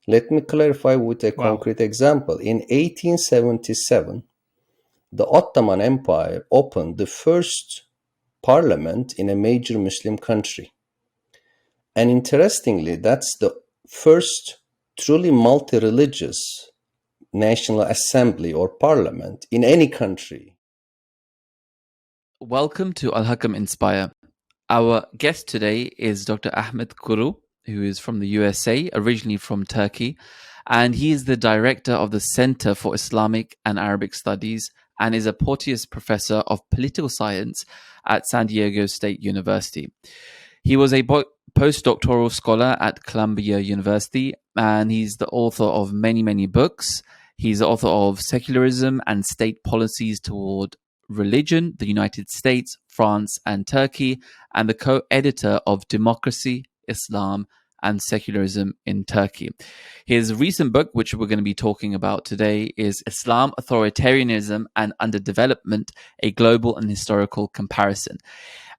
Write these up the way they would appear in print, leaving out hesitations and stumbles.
Let me clarify with a Wow. concrete example. In 1877, the Ottoman Empire opened the first parliament in a major Muslim country. And interestingly, that's the first truly multi-religious national assembly or parliament in any country. Welcome to Al-Hakam Inspire. Our guest today is Dr. Ahmet Kuru, who is from the USA, originally from Turkey, and he is the director of the Center for Islamic and Arabic Studies and is a Porteous Professor of Political Science at San Diego State University. He was a postdoctoral scholar at Columbia University, and he's the author of many, many books. He's the author of Secularism and State Policies Toward Religion, the United States, France, and Turkey, and the co-editor of Democracy, Islam, and Secularism in Turkey. His recent book, which we're going to be talking about today, is Islam, Authoritarianism, and Underdevelopment, a Global and Historical Comparison.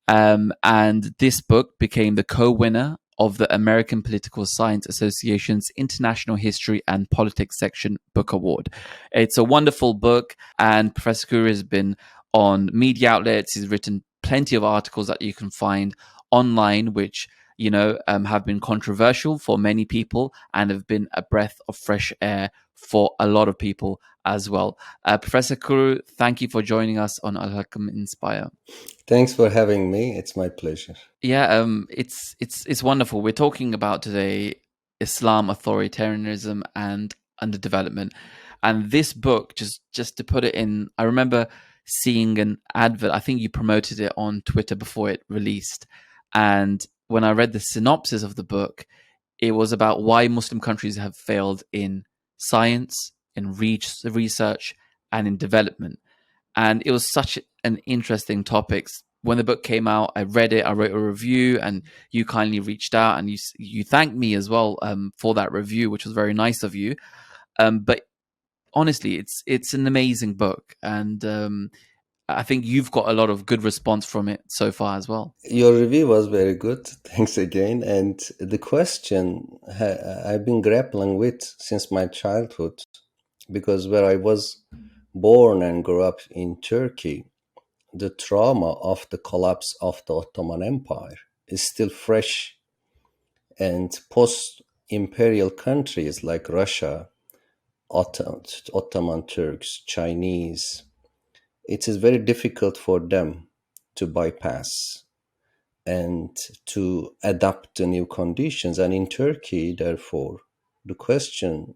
And this book became the co-winner of the American Political Science Association's International History and Politics Section Book Award. It's a wonderful book, and Professor Kuru has been on media outlets. He's written plenty of articles that you can find online, which have been controversial for many people and have been a breath of fresh air for a lot of people as well. Professor Kuru, thank you for joining us on Al-Hakam Inspire. Thanks for having me. It's my pleasure. Yeah, it's wonderful. We're talking about today Islam, authoritarianism, and underdevelopment. And this book, just to put it in, I remember seeing an advert. I think you promoted it on Twitter before it released. And when I read the synopsis of the book, it was about why Muslim countries have failed in science, in research, and in development. And it was such an interesting topic. When the book came out, I read it, I wrote a review, and you kindly reached out and you thanked me as well for that review, which was very nice of you. But honestly, it's an amazing book, and I think you've got a lot of good response from it so far as well. Your review was very good. Thanks again. And the question I've been grappling with since my childhood, because where I was born and grew up in Turkey, the trauma of the collapse of the Ottoman Empire is still fresh. And post-imperial countries like Russia, Ottoman Turks, Chinese, it is very difficult for them to bypass and to adapt to new conditions. And in Turkey, therefore, the question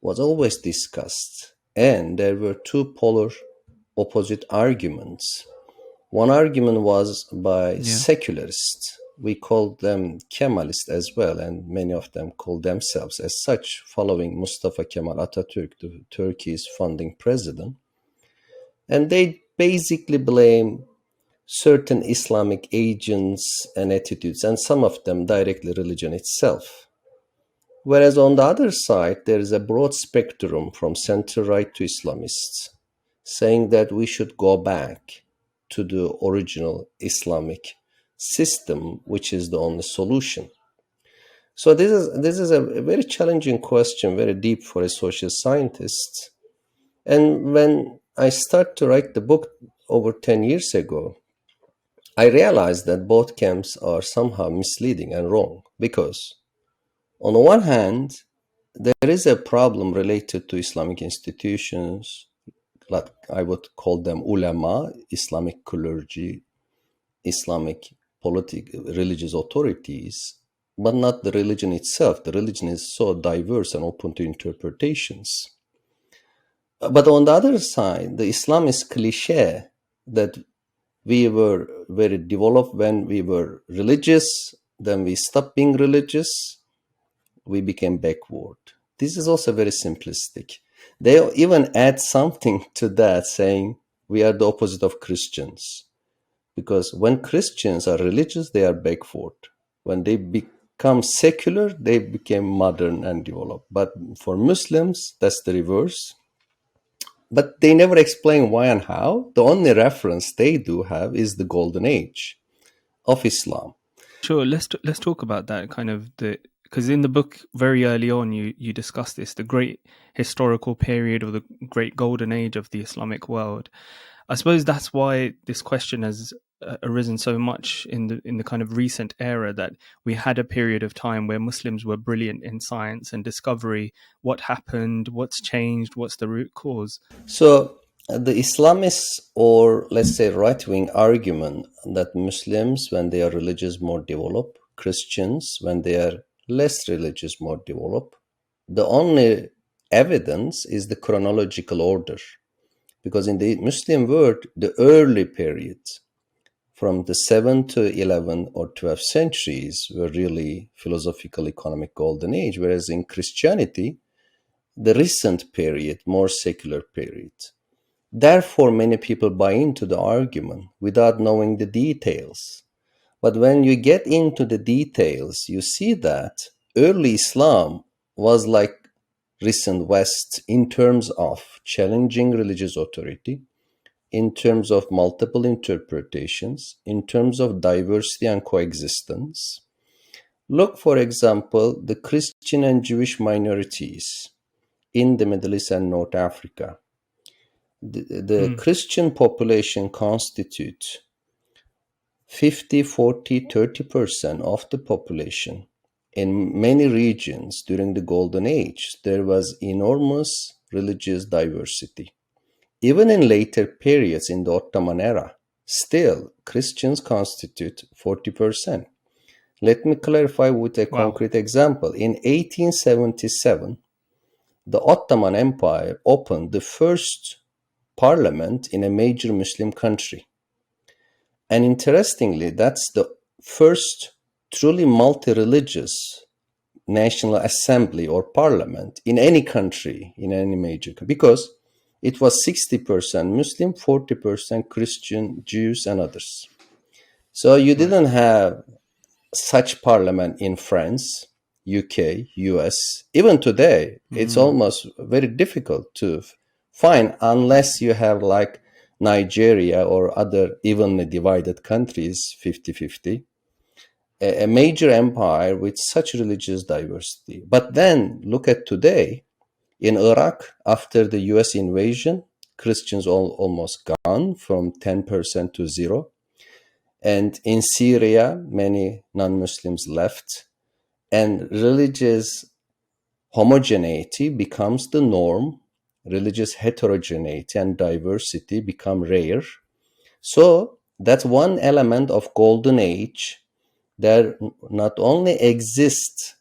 was always discussed. And there were two polar opposite arguments. One argument was by secularists. We called them Kemalists as well, and many of them called themselves as such, following Mustafa Kemal Atatürk, the Turkey's founding president. And they basically blame certain Islamic agents and attitudes, and some of them directly religion itself. Whereas on the other side, there is a broad spectrum from center-right to Islamists, saying that we should go back to the original Islamic system, which is the only solution. So this is a very challenging question, very deep for a social scientist. And when I started to write the book over 10 years ago, I realized that both camps are somehow misleading and wrong, because on the one hand, there is a problem related to Islamic institutions, like I would call them Ulema, Islamic clergy, Islamic religious authorities, but not the religion itself. The religion is so diverse and open to interpretations. But on the other side, the Islamist cliche that we were very developed when we were religious, then we stopped being religious, we became backward. This is also very simplistic. They even add something to that, saying we are the opposite of Christians. Because when Christians are religious, they are backward. When they become secular, they became modern and developed. But for Muslims, that's the reverse. But they never explain why and how. The only reference they do have is the golden age of Islam. Sure. Let's talk about that, kind of the because in the book very early on you discuss this, the great historical period or the great golden age of the Islamic world. I suppose that's why this question has arisen so much in the kind of recent era, that we had a period of time where Muslims were brilliant in science and discovery. What happened? What's changed? What's the root cause? So the Islamists, or let's say right-wing argument that Muslims, when they are religious, more developed, Christians, when they are less religious, more developed, the only evidence is the chronological order. Because in the Muslim world, the early period, from the 7th to 11th or 12th centuries, were really philosophical economic golden age, whereas in Christianity, the recent period, more secular period. Therefore, many people buy into the argument without knowing the details. But when you get into the details, you see that early Islam was like recent West in terms of challenging religious authority, in terms of multiple interpretations, in terms of diversity and coexistence. Look, for example, the Christian and Jewish minorities in the Middle East and North Africa. The Christian population constitutes 50, 40, 30% of the population. In many regions during the Golden Age, there was enormous religious diversity. Even in later periods in the Ottoman era, still Christians constitute 40%. Let me clarify with a Wow. concrete example. In 1877, the Ottoman Empire opened the first parliament in a major Muslim country. And interestingly, that's the first truly multi-religious national assembly or parliament in any country, in any major country, because it was 60% Muslim, 40% Christian, Jews, and others. So you didn't have such parliament in France, UK, US. Even today, it's almost very difficult to find unless you have like Nigeria or other evenly divided countries, 50-50, a major empire with such religious diversity. But then look at today. In Iraq, after the US invasion, Christians almost gone from 10% to zero. And in Syria, many non-Muslims left. And religious homogeneity becomes the norm. Religious heterogeneity and diversity become rare. So that's one element of golden age. There not only exists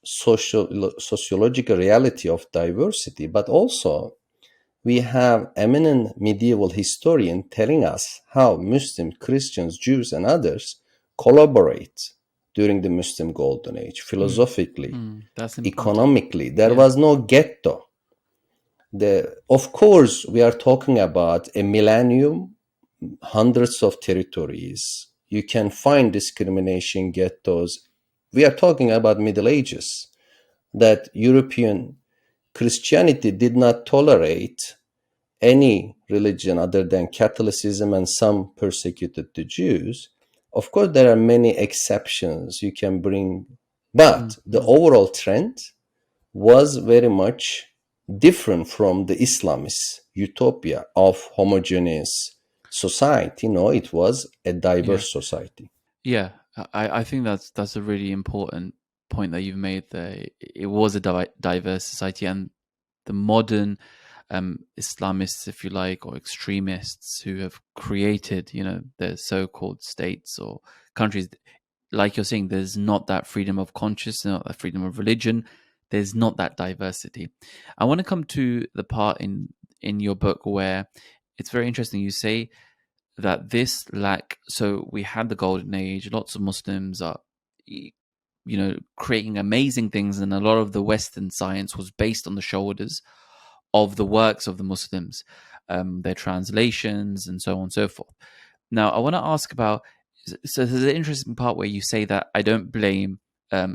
sociological reality of diversity, but also we have eminent medieval historian telling us how Muslims, Christians, Jews, and others collaborate during the Muslim Golden Age, philosophically, That's important. economically. There Yeah. was no ghetto. Of course, we are talking about a millennium, hundreds of territories. You can find discrimination, ghettos. We are talking about Middle Ages, that European Christianity did not tolerate any religion other than Catholicism, and some persecuted the Jews. Of course, there are many exceptions you can bring, but the overall trend was very much different from the Islamist utopia of homogeneous society. No, it was a Yeah. diverse society. Yeah, I think that's a really important point that you've made there. It was a diverse society, and the modern Islamists, if you like, or extremists who have created, their so-called states or countries, like you're saying, there's not that freedom of conscience, not that freedom of religion. There's not that diversity. I want to come to the part in your book where it's very interesting. You say that this lack, so we had the golden age, lots of Muslims are creating amazing things, and a lot of the Western science was based on the shoulders of the works of the Muslims, their translations and so on and so forth. Now I want to ask about, so there's an interesting part where you say that I don't blame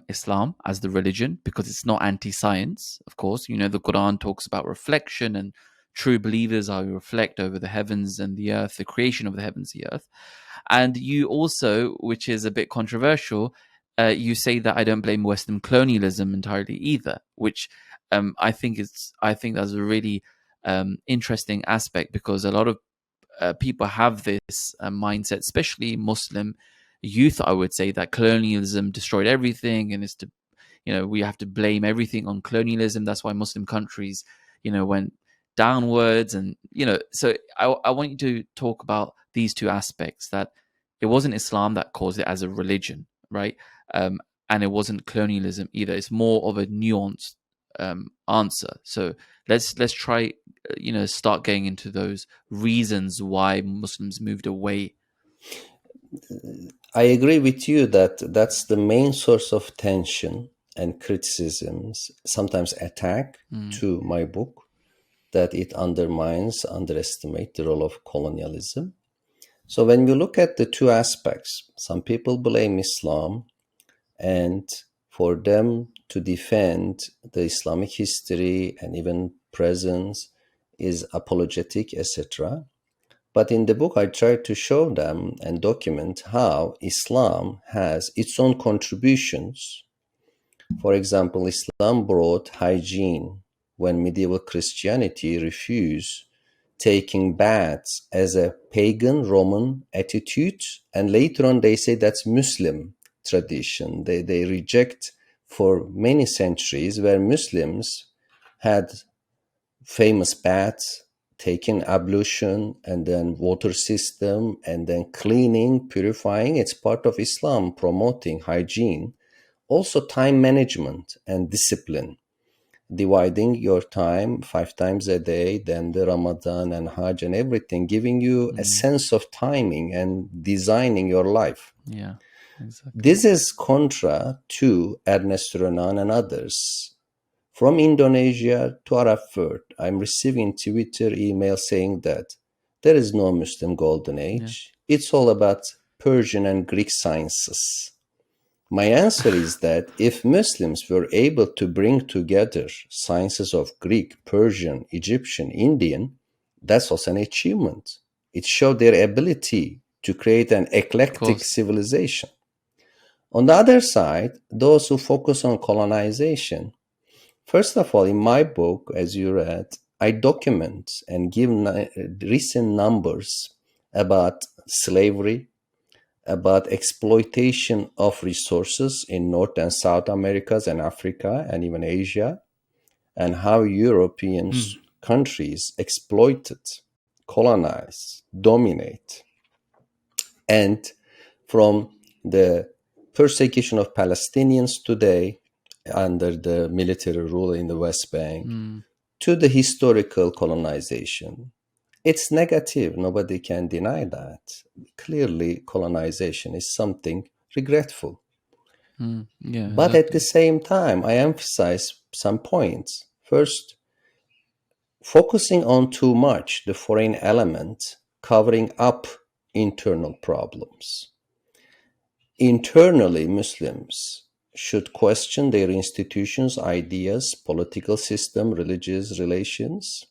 Islam as the religion because it's not anti-science. Of course, the Quran talks about reflection, and true believers are who reflect over the heavens and the earth, the creation of the heavens and the earth. And you also, which is a bit controversial, you say that I don't blame Western colonialism entirely either, which I think that's a really interesting aspect, because a lot of people have this mindset, especially Muslim youth, I would say, that colonialism destroyed everything, and we have to blame everything on colonialism. That's why Muslim countries, went downwards, and So I want you to talk about these two aspects: that it wasn't Islam that caused it as a religion, right? And it wasn't colonialism either. It's more of a nuanced answer. So let's try, start getting into those reasons why Muslims moved away. I agree with you that that's the main source of tension and criticisms, sometimes attack to my book, that it underestimates the role of colonialism. So when we look at the two aspects, some people blame Islam, and for them to defend the Islamic history and even presence is apologetic, etc. But in the book, I try to show them and document how Islam has its own contributions. For example, Islam brought hygiene when medieval Christianity refused taking baths as a pagan Roman attitude, and later on they say that's Muslim tradition. They reject for many centuries where Muslims had famous baths, taking ablution and then water system and then cleaning, purifying. It's part of Islam, promoting hygiene. Also time management and discipline, dividing your time 5 times a day, then the Ramadan and Hajj and everything, giving you a sense of timing and designing your life. Yeah, exactly. This is contra to Ernest Renan and others. From Indonesia to Arab world, I'm receiving Twitter email saying that there is no Muslim golden age. Yeah. It's all about Persian and Greek sciences. My answer is that if Muslims were able to bring together sciences of Greek, Persian, Egyptian, Indian, that's also an achievement. It showed their ability to create an eclectic civilization. On the other side, those who focus on colonization, first of all, in my book, as you read, I document and give recent numbers about slavery, about exploitation of resources in North and South Americas and Africa and even Asia, and how European countries exploited, colonize, dominate. And from the persecution of Palestinians today under the military rule in the West Bank to the historical colonization. It's negative. Nobody can deny that. Clearly, colonization is something regretful. Yeah, but exactly. At the same time, I emphasize some points. First, focusing on too much the foreign element, covering up internal problems. Internally, Muslims should question their institutions, ideas, political system, religious relations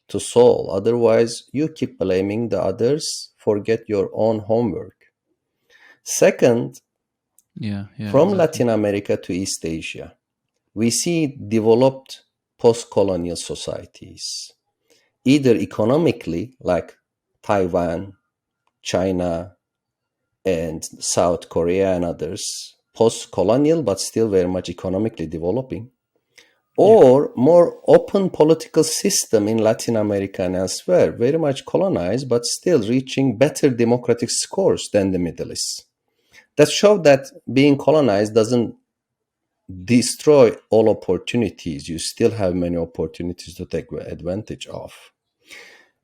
to solve. Otherwise, you keep blaming the others, forget your own homework. Second, from exactly. Latin America to East Asia, we see developed post-colonial societies, either economically, like Taiwan, China, and South Korea and others, post-colonial but still very much economically developing, or more open political system in Latin America and elsewhere, very much colonized but still reaching better democratic scores than the Middle East. That showed that being colonized doesn't destroy all opportunities. You still have many opportunities to take advantage of.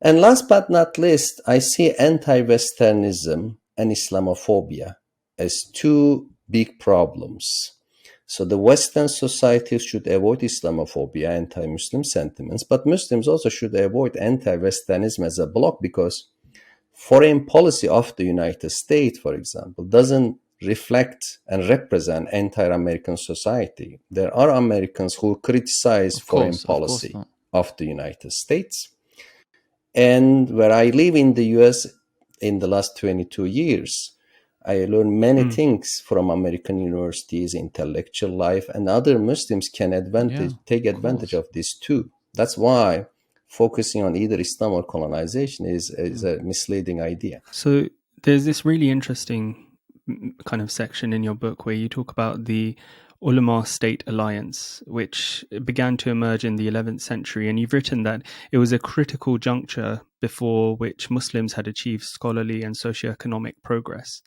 And last but not least, I see anti-Westernism and Islamophobia as two big problems. So the Western societies should avoid Islamophobia, anti-Muslim sentiments, but Muslims also should avoid anti-Westernism as a block, because foreign policy of the United States, for example, doesn't reflect and represent entire American society. There are Americans who criticize foreign policy of the United States. And where I live in the US in the last 22 years, I learned many things from American universities, intellectual life, and other Muslims can take advantage of this too. That's why focusing on either Islam or colonization is a misleading idea. So there's this really interesting kind of section in your book where you talk about the Ulema State Alliance, which began to emerge in the 11th century. And you've written that it was a critical juncture before which Muslims had achieved scholarly and socioeconomic progress.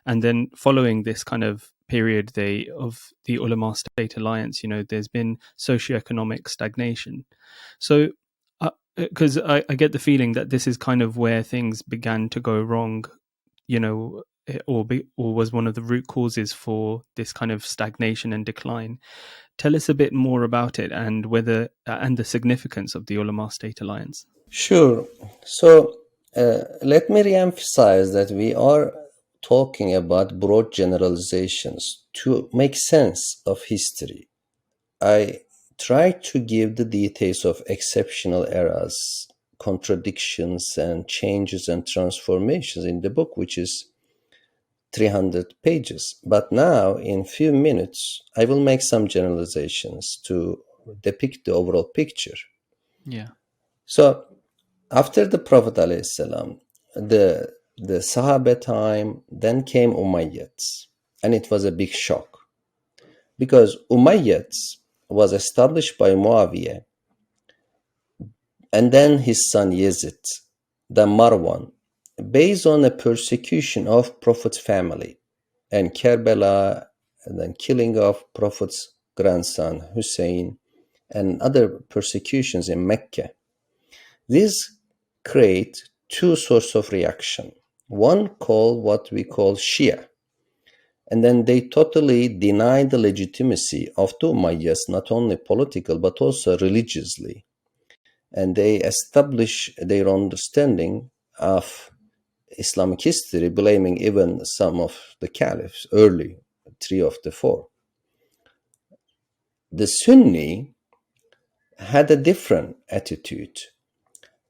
And then following this kind of period of the Ulema State Alliance, there's been socioeconomic stagnation. So because I get the feeling that this is kind of where things began to go wrong, or was one of the root causes for this kind of stagnation and decline. Tell us a bit more about it and and the significance of the Ulema State Alliance. Sure. So let me re-emphasize that we are talking about broad generalizations to make sense of history. I try to give the details of exceptional eras, contradictions, and changes and transformations in the book, which is 300 pages. But now, in few minutes, I will make some generalizations to depict the overall picture. Yeah. So, after the Prophet ﷺ, the Sahabe time, then came Umayyads, and it was a big shock. Because Umayyads was established by Muawiyah, and then his son Yazid, then Marwan, based on a persecution of Prophet's family, and Karbala, and then killing of Prophet's grandson Hussein, and other persecutions in Mecca. These create two sources of reaction. One called what we call Shia, and then they totally deny the legitimacy of the Umayyads, not only political but also religiously. And they establish their understanding of Islamic history, blaming even some of the caliphs, early, 3 of the 4. The Sunni had a different attitude.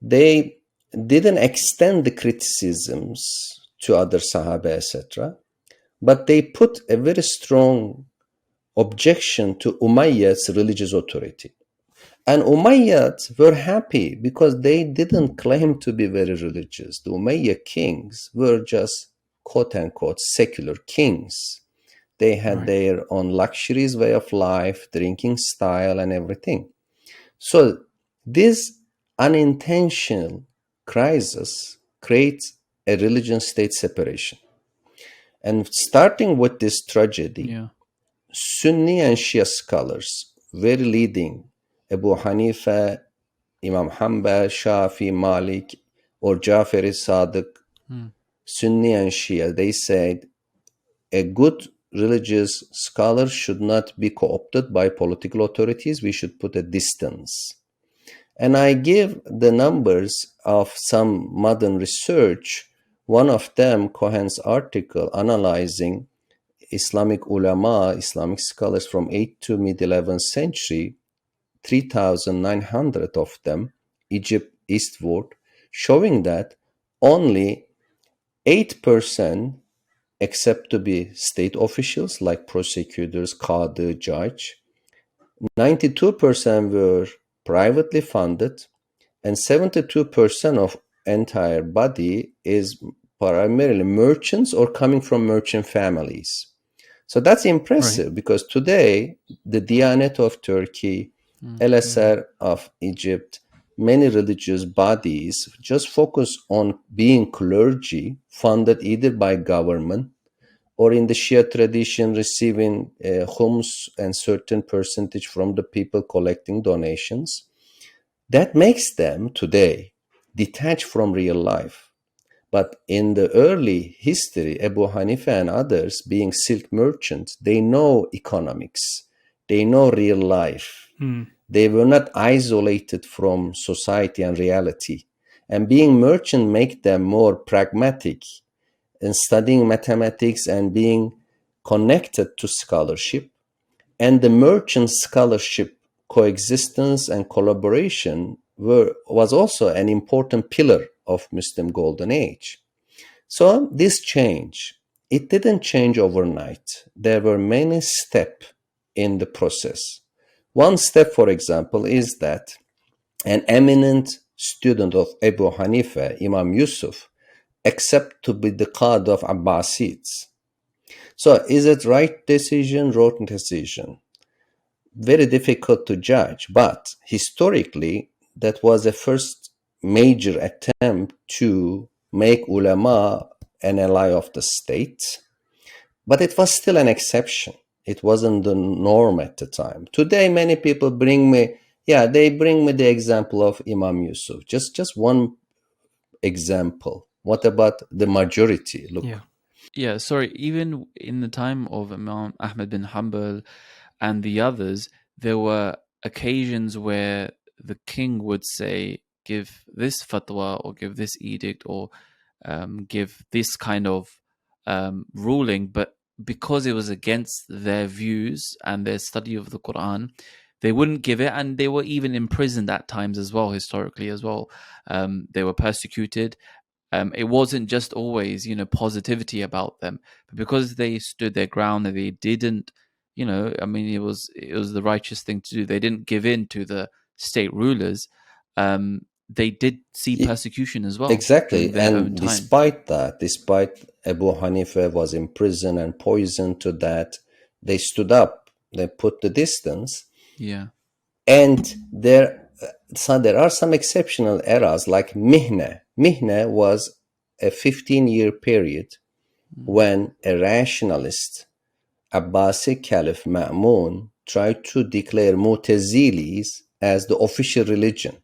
They didn't extend the criticisms to other Sahaba, etc., but they put a very strong objection to Umayyad's religious authority. And Umayyads were happy because they didn't claim to be very religious. The Umayyad kings were just quote-unquote secular kings. They had their own luxuries, way of life, drinking style, and everything. So this unintentional crisis creates a religion-state separation. And starting with this tragedy, Sunni and Shia scholars, very leading, Abu Hanifa, Imam Hanbal, Shafi, Malik, or Jafari Sadiq, Sunni and Shia, they said a good religious scholar should not be co-opted by political authorities. We should put a distance. And I give the numbers of some modern research. One of them, Cohen's article analyzing Islamic ulama, Islamic scholars from 8th to mid-11th century, 3,900 of them, Egypt eastward, showing that only 8% accept to be state officials like prosecutors, qadi, judge. 92% were privately funded, and 72% of entire body is primarily merchants or coming from merchant families. So that's impressive because today the Diyanet of Turkey, LSR of Egypt, many religious bodies just focus on being clergy funded either by government or in the Shia tradition receiving khums and certain percentage from the people collecting donations. That makes them today detached from real life. But in the early history, Abu Hanifa and others, being silk merchants, they know economics. They know real life. They were not isolated from society and reality. And being merchant make them more pragmatic in studying mathematics and being connected to scholarship. And the merchant scholarship coexistence and collaboration was also an important pillar of Muslim Golden Age. So this change it didn't change overnight. There were many steps in the process. One step, for example, is that an eminent student of Abu Hanifa, Imam Yusuf, accepted to be the Qadi of Abbasids. So is it right decision, wrong decision? Very difficult to judge, but historically, that was the first major attempt to make ulama an ally of the state, but it was still an exception. It wasn't the norm at the time. Today, many people bring me the example of Imam Yusuf. Just one example. What about the majority? Look. Yeah, sorry, even in the time of Imam Ahmed bin Hanbal and the others, there were occasions where the king would say, give this fatwa or give this edict or give this kind of ruling, but because it was against their views and their study of the Quran, they wouldn't give it, and they were even imprisoned at times as well, historically as well. They were persecuted. It wasn't just always, positivity about them, but because they stood their ground and they didn't, it was the righteous thing to do. They didn't give in to the state rulers. They did see persecution as well. Exactly. During their own And time. despite Abu Hanifa was in prison and poisoned to death, they stood up, they put the distance. Yeah. And there are some exceptional eras like Mihna. Mihna was a 15-year period when a rationalist, Abbasi Caliph Ma'mun, tried to declare Mu'tazilis as the official religion.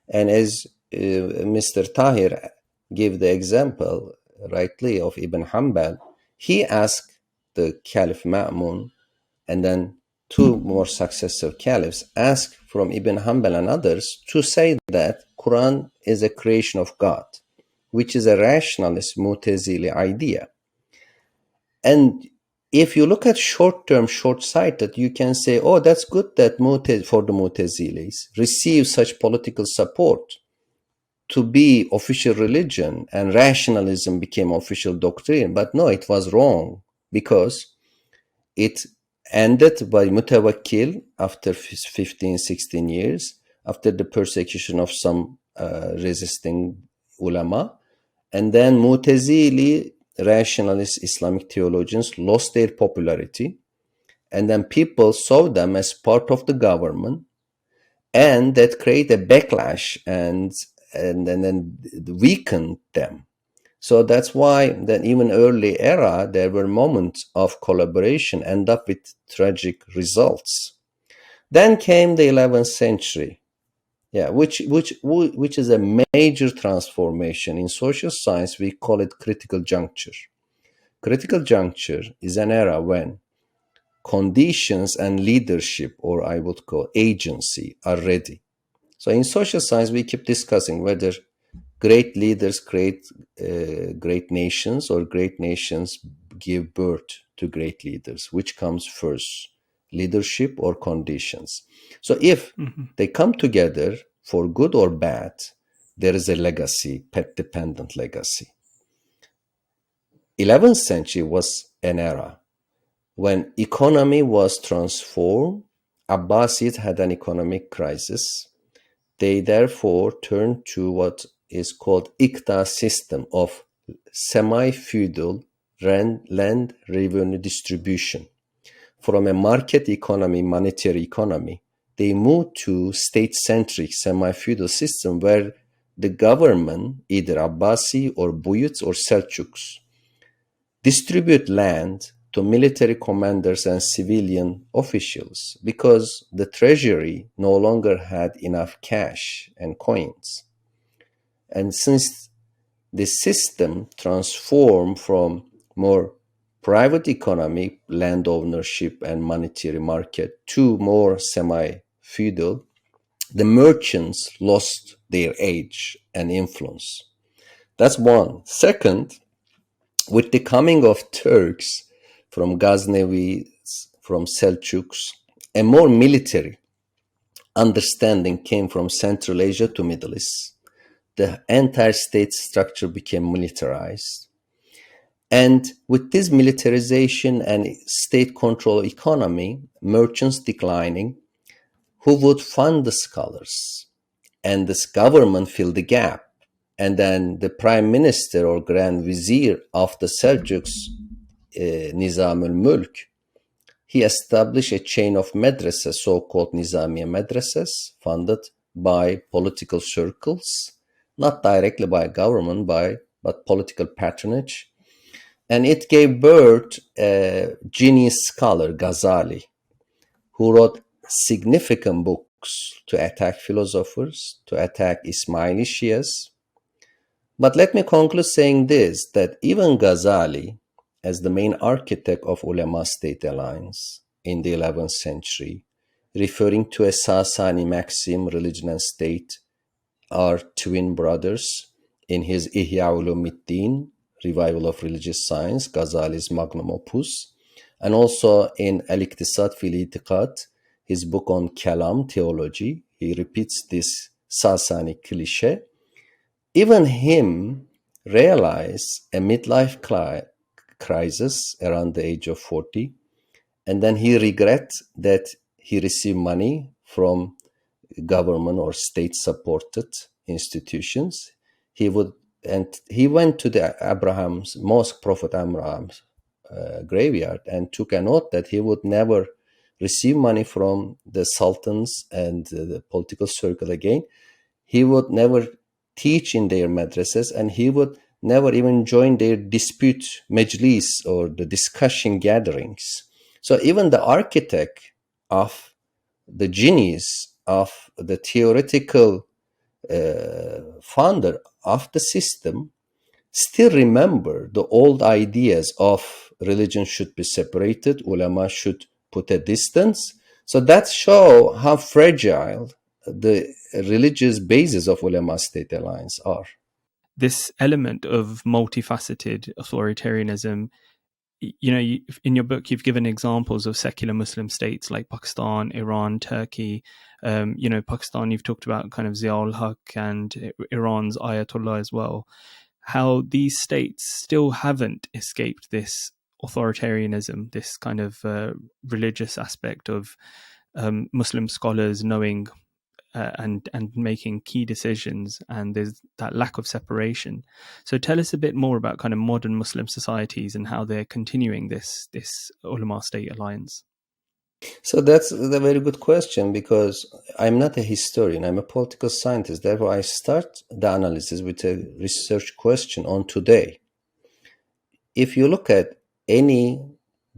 And as Mr. Tahir gave the example rightly of Ibn Hanbal, he asked the Caliph Ma'mun, and then two more successive caliphs asked from Ibn Hanbal and others to say that Quran is a creation of God, which is a rationalist Mu'tazili idea. And if you look at short-term, short-sighted, you can say, oh, that's good that for the Mu'tazilis receive such political support to be official religion and rationalism became official doctrine. But no, it was wrong because it ended by Mutawakkil after 15, 16 years, after the persecution of some resisting ulama. And then Mu'tazili, rationalist Islamic theologians, lost their popularity. And then people saw them as part of the government. And that created a backlash and then weakened them. So that's why that even early era, there were moments of collaboration end up with tragic results. Then came the 11th century, which is a major transformation. In social science, we call it critical juncture. Critical juncture is an era when conditions and leadership, or I would call agency, are ready. So in social science, we keep discussing whether great leaders create great nations or great nations give birth to great leaders. Which comes first, leadership or conditions? So if they come together for good or bad, there is a legacy, pet-dependent legacy. 11th century was an era when economy was transformed. Abbasids had an economic crisis. They therefore turned to what is called Iqta system of semi-feudal land revenue distribution. From a market economy, monetary economy, they moved to state-centric semi-feudal system where the government, either Abbasi or Buyuts or Seljuks, distribute land to military commanders and civilian officials because the treasury no longer had enough cash and coins. And since the system transformed from more private economy, land ownership and monetary market to more semi-feudal, the merchants lost their edge and influence. That's one. Second, with the coming of Turks from Ghaznavis, from Seljuks, a more military understanding came from Central Asia to Middle East. The entire state structure became militarized. And with this militarization and state control economy, merchants declining, who would fund the scholars? And this government filled the gap. And then the prime minister or grand vizier of the Seljuks, Nizam al-Mulk, he established a chain of madrasas, so-called Nizamiya madrasas, funded by political circles, not directly by government, but political patronage. And it gave birth a genius scholar, Ghazali, who wrote significant books to attack philosophers, to attack Ismaili Shias. But let me conclude saying this, that even Ghazali, as the main architect of Ulema State Alliance in the 11th century, referring to a Sasani maxim, religion and state are twin brothers, in his Ihya Ulumiddin, Revival of Religious Science, Ghazali's magnum opus, and also in Al-Iqtisad fil Itiqad, his book on Kalam, theology, he repeats this Sasani cliche. Even him realized a midlife crisis around the age of 40, and then he regrets that he received money from government or state-supported institutions. He went to the Abraham's mosque, Prophet Abraham's graveyard, and took an oath that he would never receive money from the sultans and the political circle again. He would never teach in their madrasas, and he would never even join their dispute majlis or the discussion gatherings. So even the architect of the genius of the theoretical founder of the system still remember the old ideas of religion should be separated, ulama should put a distance. So that show how fragile the religious basis of ulama state alliance are. This element of multifaceted authoritarianism, in your book, you've given examples of secular Muslim states like Pakistan, Iran, Turkey. Pakistan, you've talked about kind of Zia ul-Haq and Iran's Ayatollah as well. How these states still haven't escaped this authoritarianism, this kind of religious aspect of Muslim scholars knowing and making key decisions, and there's that lack of separation. So tell us a bit more about kind of modern Muslim societies and how they're continuing this ulama state alliance. So that's a very good question, because I'm not a historian, I'm a political scientist. Therefore, I start the analysis with a research question on today. If you look at any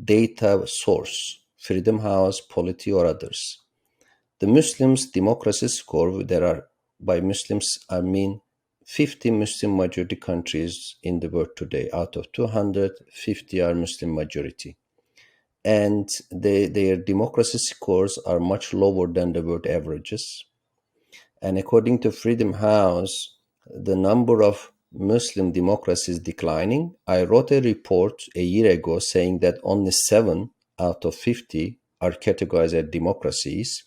data source, Freedom House, Polity, or others, the Muslims democracy score, there are, by Muslims I mean 50 Muslim majority countries in the world today. Out of 250 are Muslim majority. And their democracy scores are much lower than the world averages. And according to Freedom House, the number of Muslim democracies is declining. I wrote a report a year ago saying that only 7 out of 50 are categorized as democracies.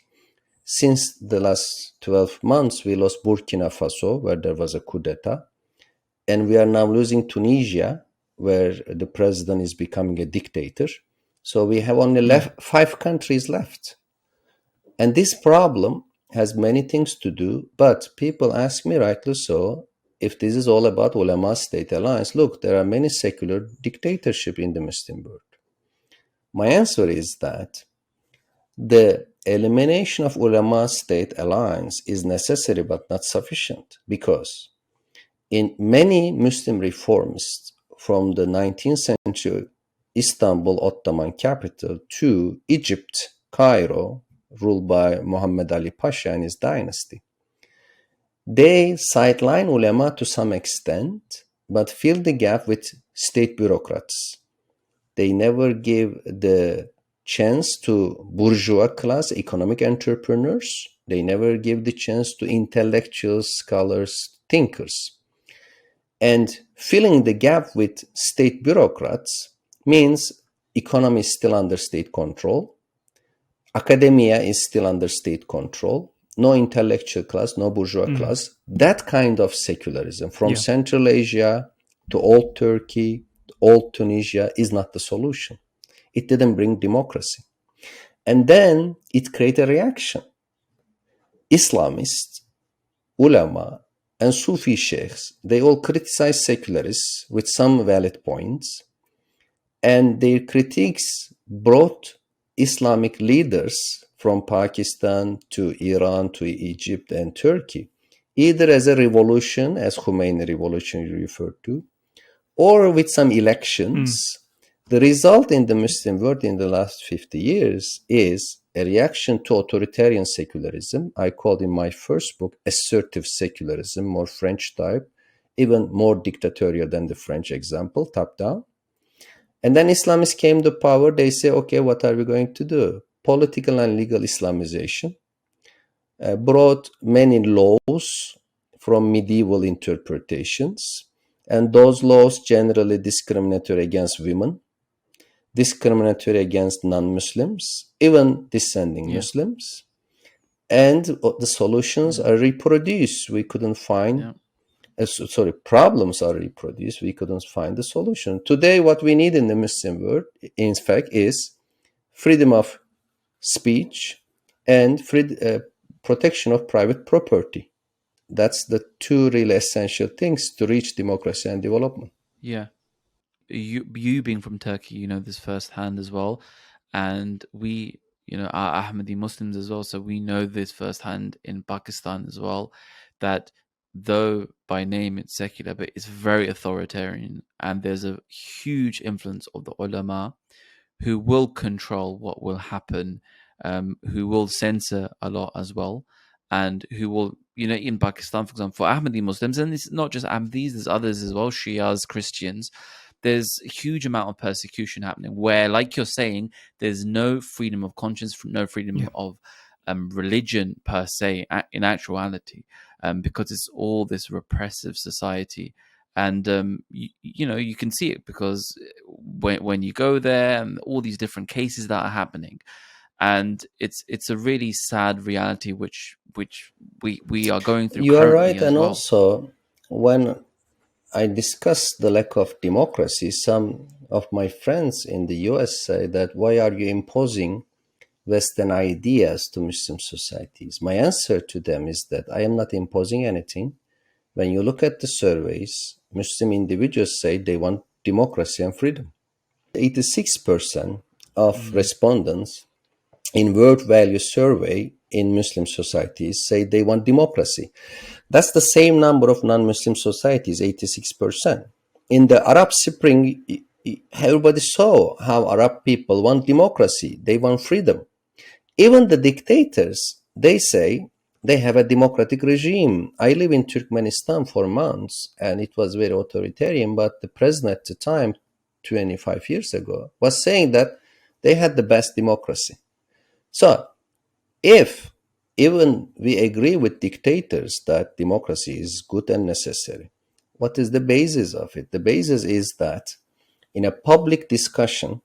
Since the last 12 months, we lost Burkina Faso, where there was a coup d'etat. And we are now losing Tunisia, where the president is becoming a dictator. So we have only 5 countries left. And this problem has many things to do, but people ask me, rightly so, if this is all about ulama state alliance. Look, there are many secular dictatorships in the Muslim world. My answer is that the elimination of ulama state alliance is necessary but not sufficient, because in many Muslim reformists from the 19th century Istanbul Ottoman capital to Egypt, Cairo, ruled by Muhammad Ali Pasha and his dynasty, they sideline ulema to some extent, but fill the gap with state bureaucrats. They never give the chance to bourgeois class, economic entrepreneurs. They never give the chance to intellectuals, scholars, thinkers. And filling the gap with state bureaucrats means economy is still under state control. Academia is still under state control. No intellectual class, no bourgeois class. That kind of secularism from Central Asia to old Turkey old Tunisia is not the solution. It didn't bring democracy. And then it created a reaction. Islamists, Ulema, and Sufi sheikhs, they all criticized secularists with some valid points, and their critiques brought Islamic leaders from Pakistan to Iran to Egypt and Turkey, either as a revolution, as Khomeini revolution you referred to, or with some elections. The result in the Muslim world in the last 50 years is a reaction to authoritarian secularism. I called in my first book assertive secularism, more French type, even more dictatorial than the French example, top down. And then Islamists came to power. They say, okay, what are we going to do? Political and legal Islamization brought many laws from medieval interpretations. And those laws generally discriminatory against women, discriminatory against non-Muslims, even descending Muslims. And the solutions are reproduced. We couldn't find, problems are reproduced. We couldn't find the solution. Today, what we need in the Muslim world, in fact, is freedom of speech and protection of private property. That's the two really essential things to reach democracy and development. Yeah. You being from Turkey, you know this firsthand as well. And we, are Ahmadi Muslims as well. So we know this firsthand in Pakistan as well, that though by name it's secular, but it's very authoritarian. And there's a huge influence of the ulama who will control what will happen, who will censor a lot as well. And who will, in Pakistan, for example, for Ahmadi Muslims, and it's not just Ahmadis, there's others as well, Shias, Christians, there's a huge amount of persecution happening where, like you're saying, there's no freedom of conscience, no freedom of religion per se, in actuality, because it's all this repressive society. And, you can see it because when you go there and all these different cases that are happening, and it's a really sad reality which we are going through. You are currently right. as And well. also, when I discuss the lack of democracy, some of my friends in the US say that, why are you imposing Western ideas to Muslim societies? My answer to them is that I am not imposing anything. When you look at the surveys, Muslim individuals say they want democracy and freedom. 86% of respondents in World Value Survey in Muslim societies say they want democracy. That's the same number of non-Muslim societies, 86%. In the Arab Spring, everybody saw how Arab people want democracy. They want freedom. Even the dictators, they say they have a democratic regime. I live in Turkmenistan for months, and it was very authoritarian, but the president at the time, 25 years ago, was saying that they had the best democracy. So, if even we agree with dictators that democracy is good and necessary, what is the basis of it? The basis is that in a public discussion,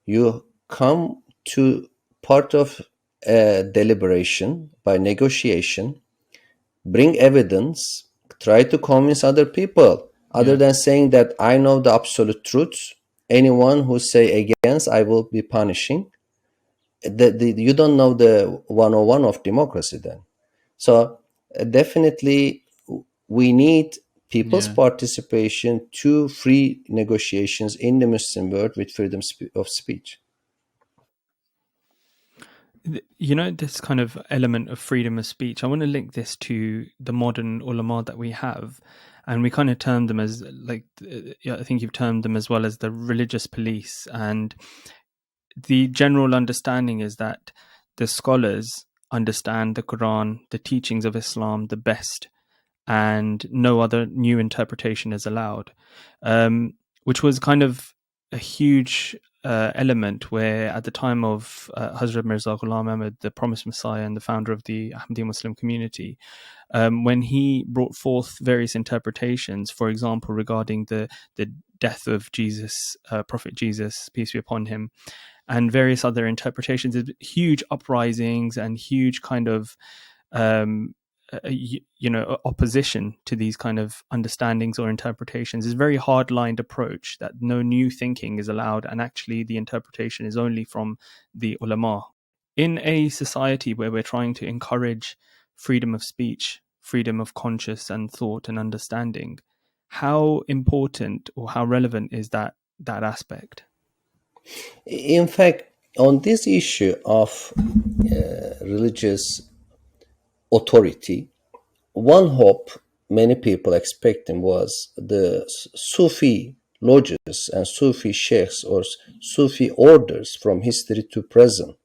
you come to part of a deliberation by negotiation, bring evidence, try to convince other people, other than saying that I know the absolute truth. Anyone who say against, I will be punishing. You don't know the 101 of democracy then. So definitely we need people's participation to free negotiations in the Muslim world with freedom of speech. This kind of element of freedom of speech, I want to link this to the modern ulama that we have. And we kind of term them as, I think you've termed them as well as the religious police. And the general understanding is that the scholars understand the Quran, the teachings of Islam, the best, and no other new interpretation is allowed, which was kind of a huge element where at the time of Hazrat Mirza Ghulam Ahmad, the promised Messiah and the founder of the Ahmadi Muslim community, when he brought forth various interpretations, for example, regarding the death of Jesus, Prophet Jesus, peace be upon him, and various other interpretations, huge uprisings and huge kind of opposition to these kind of understandings or interpretations is a very hard lined approach that no new thinking is allowed, and actually the interpretation is only from the ulama. In a society where we're trying to encourage freedom of speech, freedom of conscious and thought and understanding, how important or how relevant is that aspect? In fact, on this issue of religious authority, one hope many people expecting was the Sufi lodges and Sufi sheikhs or Sufi orders from history to present.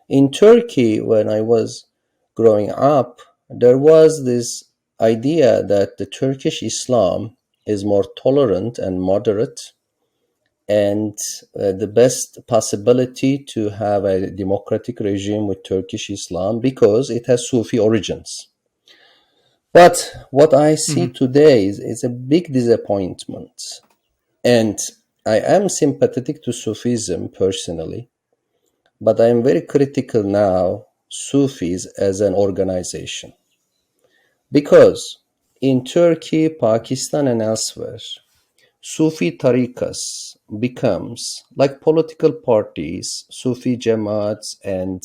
In Turkey, when I was growing up, there was this idea that the Turkish Islam is more tolerant and moderate, and the best possibility to have a democratic regime with Turkish Islam because it has Sufi origins. But what I see Mm-hmm. today is a big disappointment. And I am sympathetic to Sufism personally, but I am very critical now Sufis as an organization. Because in Turkey, Pakistan, and elsewhere, Sufi tariqas becomes like political parties, Sufi jamaats and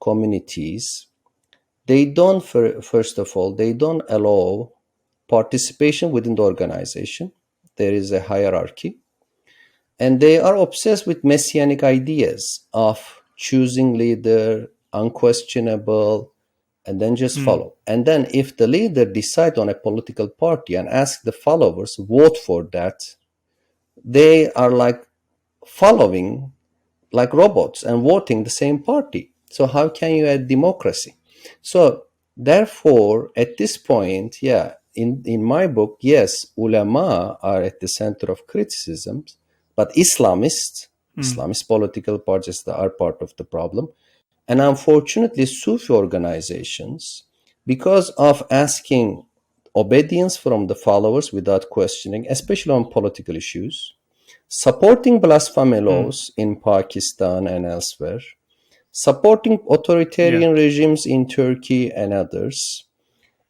communities. They don't, first of all, they don't allow participation within the organization. There is a hierarchy. And they are obsessed with messianic ideas of choosing leader, unquestionable, and then just follow. And then if the leader decide on a political party and ask the followers vote for that, they are like following like robots and voting the same party. So how can you add democracy? So therefore, at this point, in my book, yes, ulama are at the center of criticisms, but Islamist political parties are part of the problem. And unfortunately, Sufi organizations, because of asking obedience from the followers without questioning, especially on political issues, supporting blasphemy laws in Pakistan and elsewhere, supporting Yeah. authoritarian regimes in Turkey and others,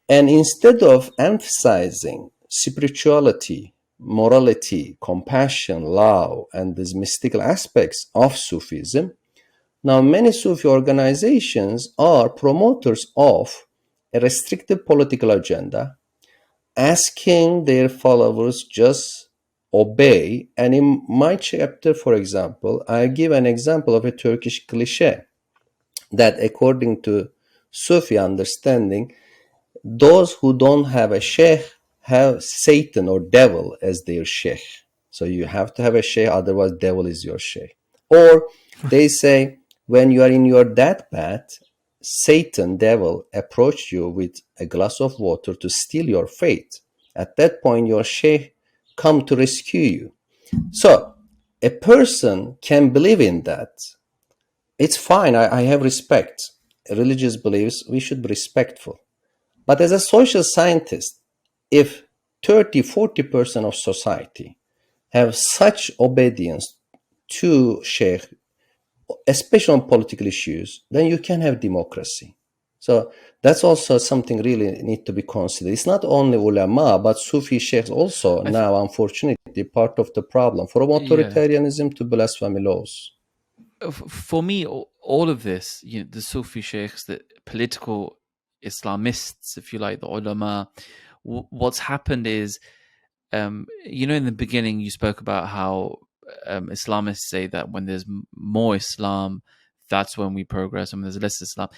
and instead of emphasizing spirituality, morality, compassion, love, and these mystical aspects of Sufism, now many Sufi organizations are promoters of a restrictive political agenda, asking their followers just obey. And in my chapter, for example, I give an example of a Turkish cliche that according to Sufi understanding, those who don't have a sheikh have Satan or devil as their sheikh. So you have to have a sheikh, otherwise devil is your sheikh. Or they say when you are in your deathbed, Satan, devil, approach you with a glass of water to steal your faith. At that point, your sheikh come to rescue you. So a person can believe in that. It's fine. I have respect. Religious beliefs, we should be respectful. But as a social scientist, if 30-40% of society have such obedience to sheikh, especially on political issues, then you can have democracy. So that's also something really need to be considered. It's not only ulama, but Sufi sheikhs also now, unfortunately, part of the problem, from Yeah. authoritarianism to blasphemy laws. For me, all of this, the Sufi sheikhs, the political Islamists, if you like, the ulama, what's happened is, in the beginning you spoke about how Islamists say that when there's more Islam, that's when we progress, and when there's less Islam.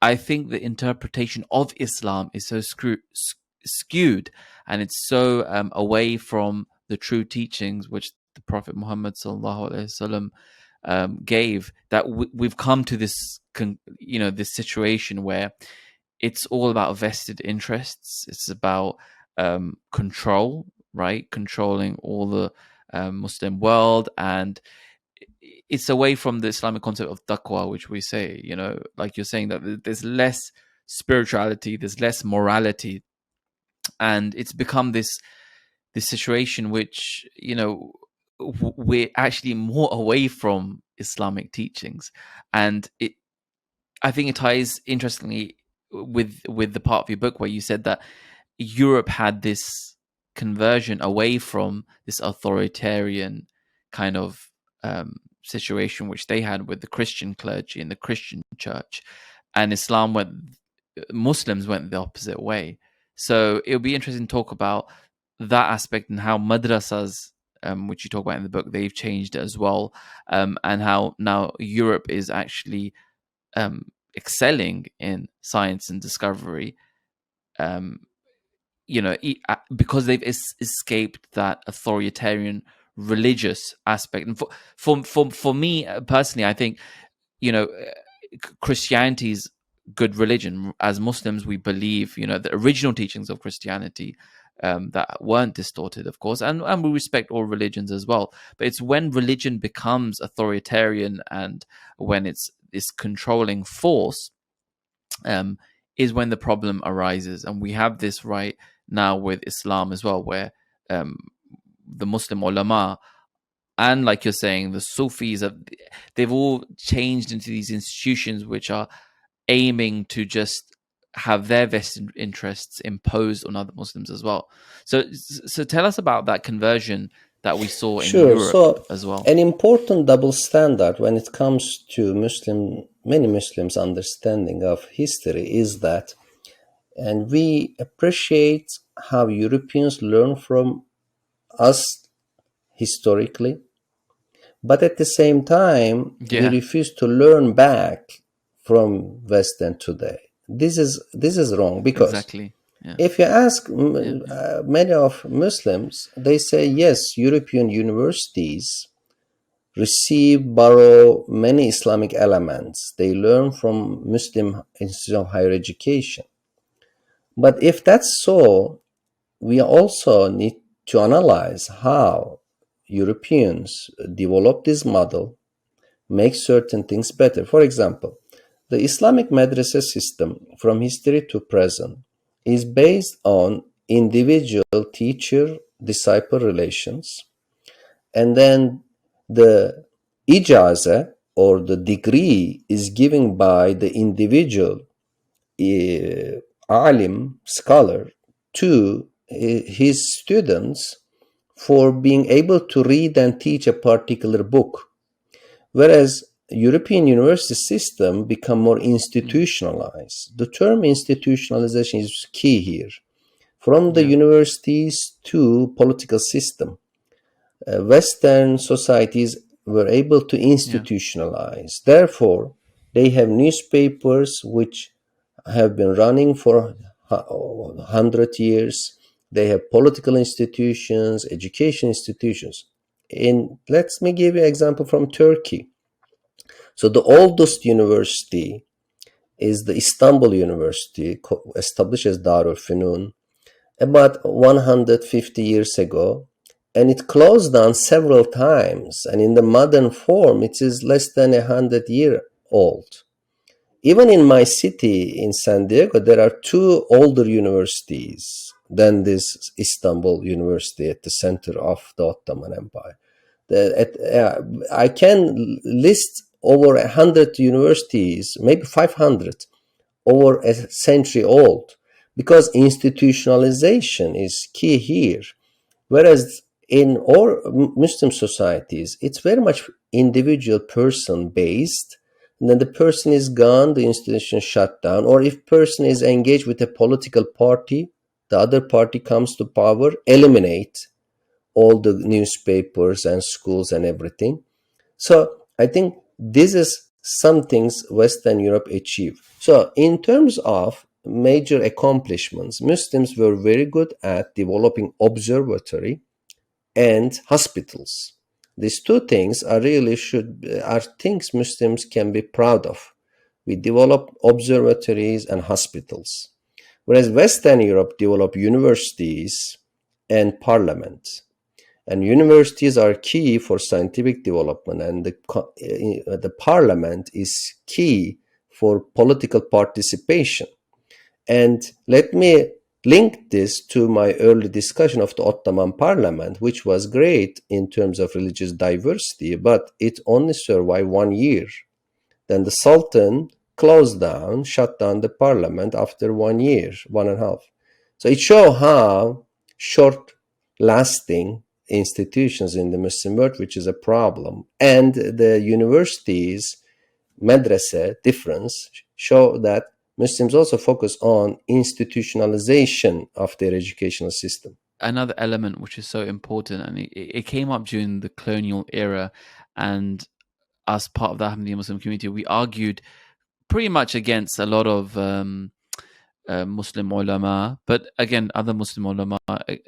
I think the interpretation of Islam is so skewed, and it's so away from the true teachings which the Prophet Muhammad sallallahu alaihi wasallam gave, that we've come to this this situation where it's all about vested interests. It's about control, right? Controlling all the Muslim world, and it's away from the Islamic concept of taqwa, which we say, like you're saying, that there's less spirituality, there's less morality, and it's become this situation which we're actually more away from Islamic teachings. And I think it ties interestingly with the part of your book where you said that Europe had this conversion away from this authoritarian kind of situation which they had with the Christian clergy and the Christian church, and Muslims went the opposite way. So it would be interesting to talk about that aspect and how madrasas, which you talk about in the book, they've changed as well, and how now Europe is actually excelling in science and discovery, because they've escaped that authoritarian religious aspect. And for me personally, I think Christianity's good religion. As Muslims, we believe the original teachings of Christianity that weren't distorted, of course, and we respect all religions as well. But it's when religion becomes authoritarian and when it's this controlling force is when the problem arises. And we have this right now with Islam as well, where the Muslim ulama and, like you're saying, the Sufis, they've all changed into these institutions which are aiming to just have their vested interests imposed on other Muslims as well. So tell us about that conversion that we saw in Europe as well. An important double standard when it comes to many Muslims' understanding of history is that, and we appreciate how Europeans learn from us historically, but at the same time, we refuse to learn back from Western today. This is wrong, because if you ask many of Muslims, they say yes, European universities borrow many Islamic elements. They learn from Muslim institutions of higher education. But if that's so, we also need to analyze how Europeans develop this model, make certain things better. For example, the Islamic madrasa system from history to present is based on individual teacher-disciple relations, and then the ijaza, or the degree, is given by the individual alim, scholar, to his students for being able to read and teach a particular book. Whereas European university system become more institutionalized. The term institutionalization is key here. From the universities to political system, Western societies were able to institutionalize. Therefore, they have newspapers which have been running for 100 years. They have political institutions, education institutions. Let me give you an example from Turkey. So the oldest university is the Istanbul University, established as Darul Fünun about 150 years ago, and it closed down several times, and in the modern form it is less than 100 years old. Even in my city, in San Diego, there are two older universities than this Istanbul University at the center of the Ottoman Empire. I can list over 100 universities, maybe 500, over a century old, because institutionalization is key here. Whereas in all Muslim societies, it's very much individual person based. And then the person is gone, the institution shut down. Or if person is engaged with a political party, the other party comes to power, eliminate all the newspapers and schools and everything. So I think this is some things Western Europe achieved. So in terms of major accomplishments, Muslims were very good at developing observatory and hospitals. These two things are things Muslims can be proud of. We develop observatories and hospitals, whereas Western Europe developed universities and parliament. And universities are key for scientific development, and the parliament is key for political participation. And let me link this to my early discussion of the Ottoman Parliament, which was great in terms of religious diversity, but it only survived 1 year. Then the Sultan closed down, shut down the parliament after 1 year, 1.5. So it shows how short-lasting institutions in the Muslim world, which is a problem, and the universities, madrasa difference, show that Muslims also focus on institutionalization of their educational system. Another element which is so important, and it came up during the colonial era, and as part of the Ahmadiyya Muslim community, we argued pretty much against a lot of Muslim ulama, but again, other Muslim ulama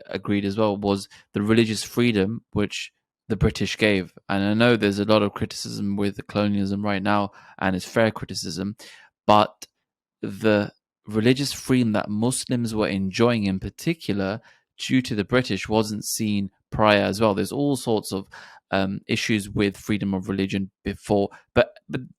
agreed as well, was the religious freedom which the British gave. And I know there's a lot of criticism with colonialism right now, and it's fair criticism, but the religious freedom that Muslims were enjoying in particular due to the British wasn't seen prior as well. There's all sorts of issues with freedom of religion before, but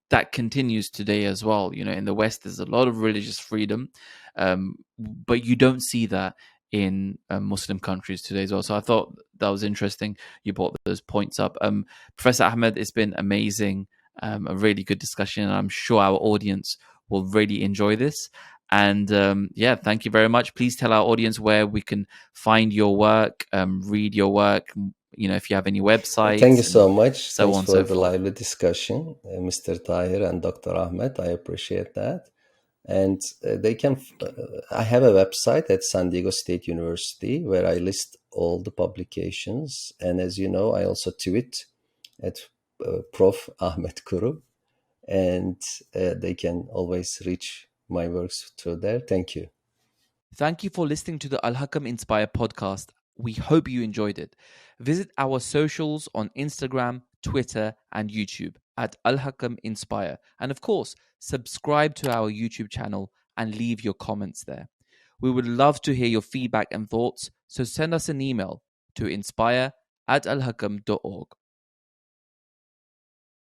that continues today as well. You know, in the West, there's a lot of religious freedom, but you don't see that in Muslim countries today as well. So I thought that was interesting. You brought those points up. Professor Ahmed, it's been amazing, a really good discussion, and I'm sure our audience will really enjoy this. And thank you very much. Please tell our audience where we can find your work, read your work. You know, if you have any websites. Thank you so much. So Thanks for the lively discussion, Mr. Tahir and Dr. Ahmed. I appreciate that. And they can. I have a website at San Diego State University where I list all the publications. And as you know, I also tweet at Prof. Ahmet Kuru. And they can always reach my works through there. Thank you. Thank you for listening to the Al-Hakam Inspire podcast. We hope you enjoyed it. Visit our socials on Instagram, Twitter, and YouTube at Al-Hakam Inspire. And of course, subscribe to our YouTube channel and leave your comments there. We would love to hear your feedback and thoughts, so send us an email to inspire@alhakam.org.